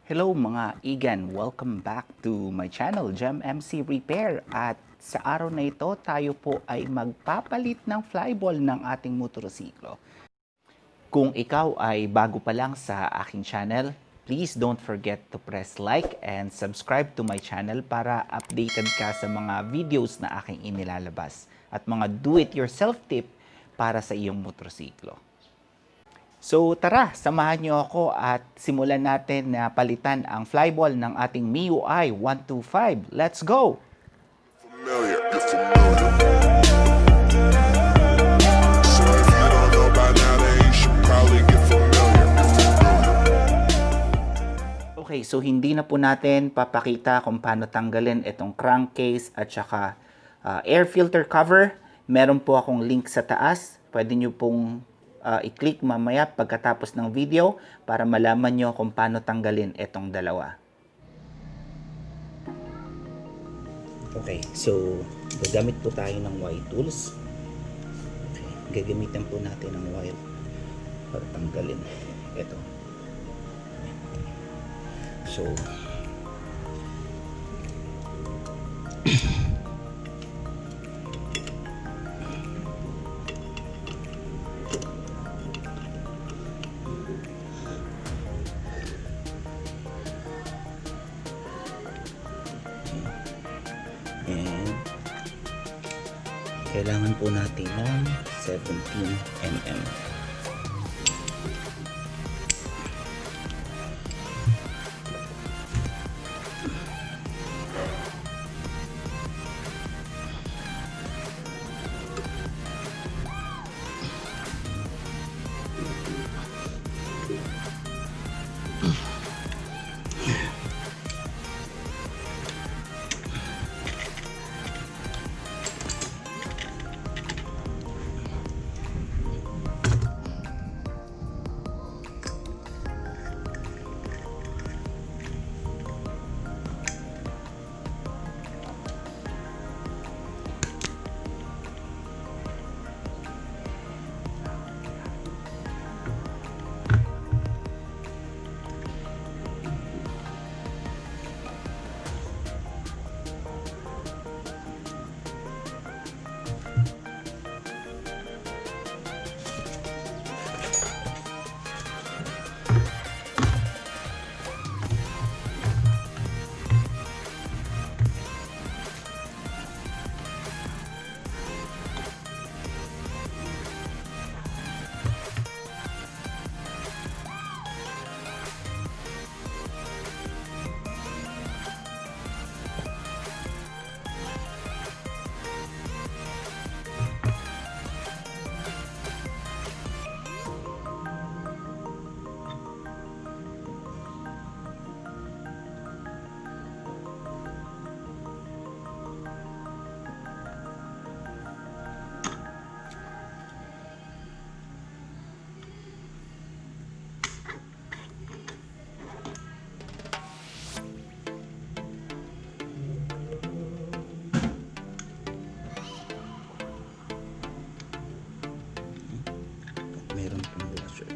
Hello mga igan! Welcome back to my channel, Gem MC Repair. At sa araw na ito, tayo po ay magpapalit ng flyball ng ating motorsiklo. Kung ikaw ay bago pa lang sa aking channel, please don't forget to press like and subscribe to my channel para updated ka sa mga videos na aking inilalabas at mga do-it-yourself tip para sa iyong motorsiklo. So tara, samahan niyo ako at simulan natin na palitan ang flyball ng ating Mio I 125. Let's go! Familiar, you're familiar. So if you don't know by now, then you should probably get familiar. Okay, so hindi na po natin papakita kung paano tanggalin itong crankcase at saka air filter cover. Meron po akong link sa taas. Pwede nyo pong i-click mamaya pagkatapos ng video para malaman nyo kung paano tanggalin itong dalawa. Okay, so gagamit po tayo ng Y tools. Okay, gagamitan po natin ng wire para tanggalin ito. So and kailangan po natin ng 17 mm. Meron pong washer.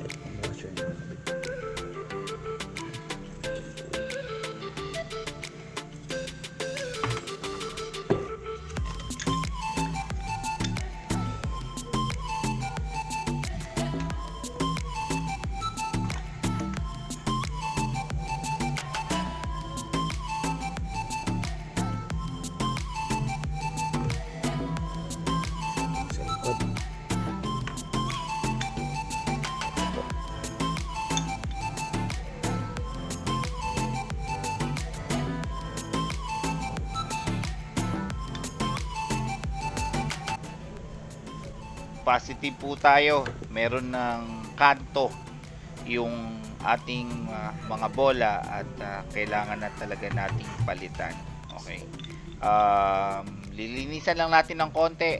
Ito pong washer na nakabit. Sa likod. Positive po tayo. Meron ng kanto yung ating mga bola at kailangan na talaga nating palitan. Okay. Lilinisan lang natin ng konti,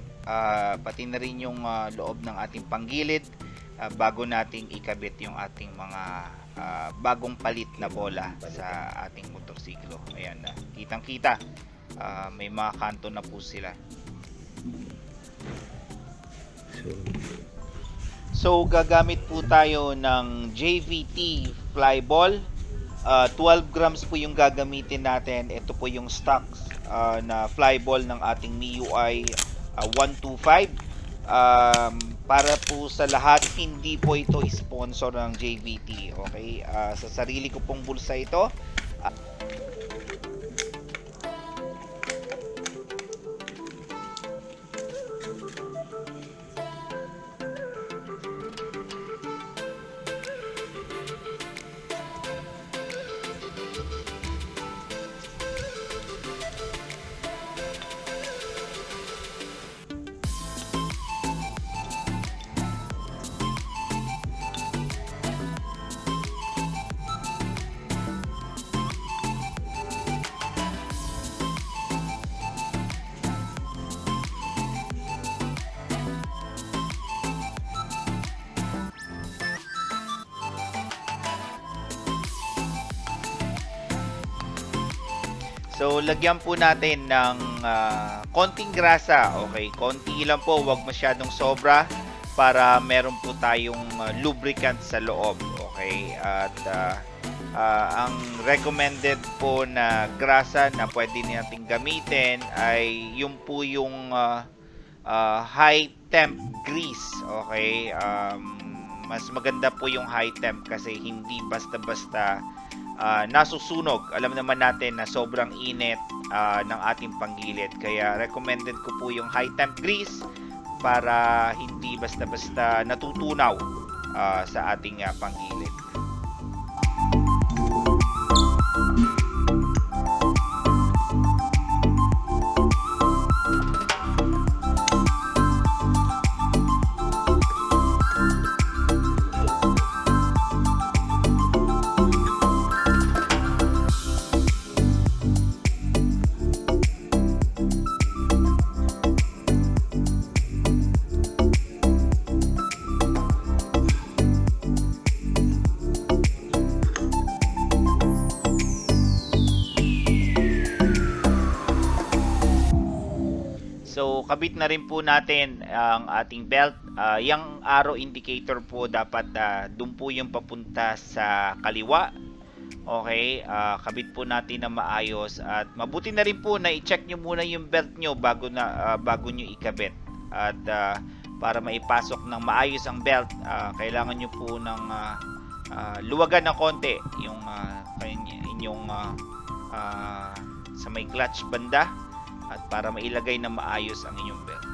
pati na rin yung loob ng ating panggilid bago nating ikabit yung ating mga bagong palit na bola sa ating motorsiklo. Ayan, kitang-kita. May mga kanto na po sila. So, gagamit po tayo ng JVT Flyball. 12 grams po yung gagamitin natin. Ito po yung stocks na flyball ng ating MIUI 125. Para po sa lahat, hindi po ito sponsor ng JVT. Okay? Sa sarili ko pong bulsa ito. So, lagyan po natin ng konting grasa. Okay, konti lang po, wag masyadong sobra para meron po tayong lubricant sa loob. Okay, at ang recommended po na grasa na pwede natin gamitin ay yung po yung high temp grease. Okay, mas maganda po yung high temp kasi hindi basta-basta nasusunog. Alam naman natin na sobrang init ng ating panggilid. Kaya recommended ko po yung high temp grease para hindi basta-basta natutunaw sa ating panggilid. So, kabit na rin po natin ang ating belt. Yung arrow indicator po dapat doon po yung papunta sa kaliwa. Okay, kabit po natin na maayos at mabuti na rin po na i-check nyo muna yung belt nyo bago nyo ikabit. At para maipasok ng maayos ang belt, kailangan nyo po ng luwagan ng konti yung inyong sa may clutch banda at para mailagay na maayos ang inyong belt.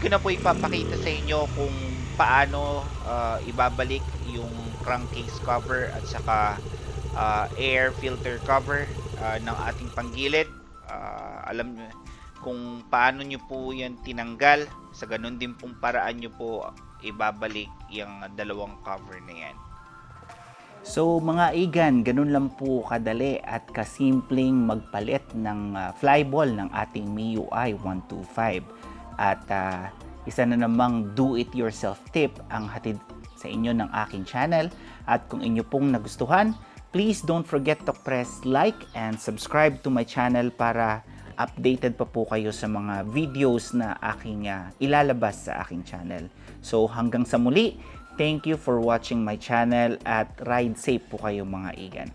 ko na po ipapakita sa inyo kung paano ibabalik yung crankcase cover at saka air filter cover ng ating panggilid. Alam nyo kung paano nyo po yan tinanggal. Sa ganun din pong paraan nyo po ibabalik yung dalawang cover na yan. So mga igan, ganun lang po kadali at kasimpleng magpalit ng flyball ng ating Mio I 125. At isa na namang do-it-yourself tip ang hatid sa inyo ng aking channel. At kung inyo pong nagustuhan, please don't forget to press like and subscribe to my channel para updated pa po kayo sa mga videos na aking ilalabas sa aking channel. So hanggang sa muli, thank you for watching my channel at ride safe po kayo mga igan.